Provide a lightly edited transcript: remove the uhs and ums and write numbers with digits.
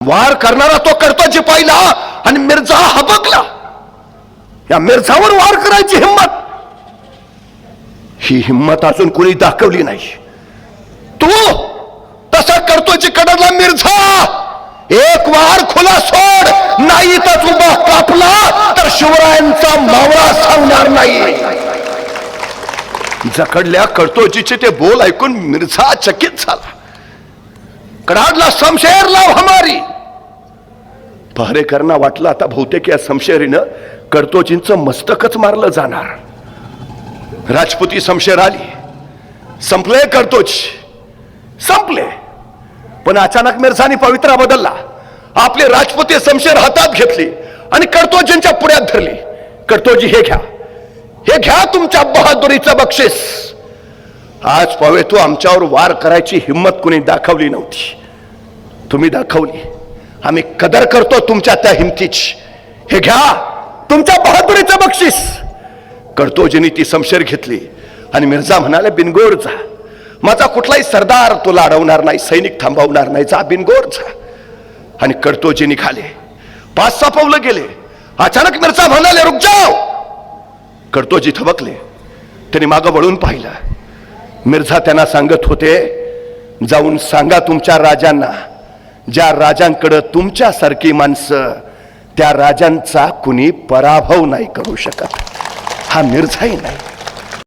वार करणारा तो करतो पाहिला आणि मिर्झा हबकला. या मिर्झावर वार करायची हिम्मत, ही हिम्मत अजून कोणी दाखवली नाही. तू तसा करतोय कडला मिर्झा, एक वार खुला सोड, नाही तर उभा कापला तर शिवरायांचा मावळा सांगणार नाही. जकडल्या कडतोजीचे ते बोल ऐकून मिर्झा चकित झाला. कडाडला शमशेर लाव हमारी. पहरेकरांना वाटलं आता बहुतेक या शमशेरीनं कडतोजींचं मस्तकच मारलं जाणार. राजपुती शमशेर आली, संपले कडतोज, संपले. पण अचानक मिर्झानी पवित्रा बदलला, आपली राजपुती शमशेर हातात घेतली आणि कडतोजींच्या पुढ्यात धरली. कडतोजी हे घ्या, हे घ्या तुमच्या बहादुरीचं बक्षीस. आज पवे तू आमच्यावर वार करायची हिम्मत कुणी दाखवली नव्हती, तुम्ही दाखवली. आम्ही कदर करतो तुमच्या त्या हिमतीची. हे घ्या तुमच्या बहादुरीचं बक्षीस. कडतोजींनी ती शमशेर घेतली आणि मिर्झा म्हणाले बिनगोर जा, माझा कुठलाही सरदार तुला अडवणार नाही, सैनिक थांबवणार नाही, जा बिनगोर जा. आणि कडतोजी निघाले, 5-6 पावलं गेले. अचानक मिर्झा म्हणाले रुक जाओ. कडतोजी थबकले, त्यांनी मागं वळून पाहिलं. मिर्झा त्यांना सांगत होते, जाऊन सांगा तुमच्या राजांना, ज्या राजांकडे तुमच्यासारखी माणसं, त्या राजांचा कुणी पराभव नाही करू शकत. हा मिर्झाही नाही.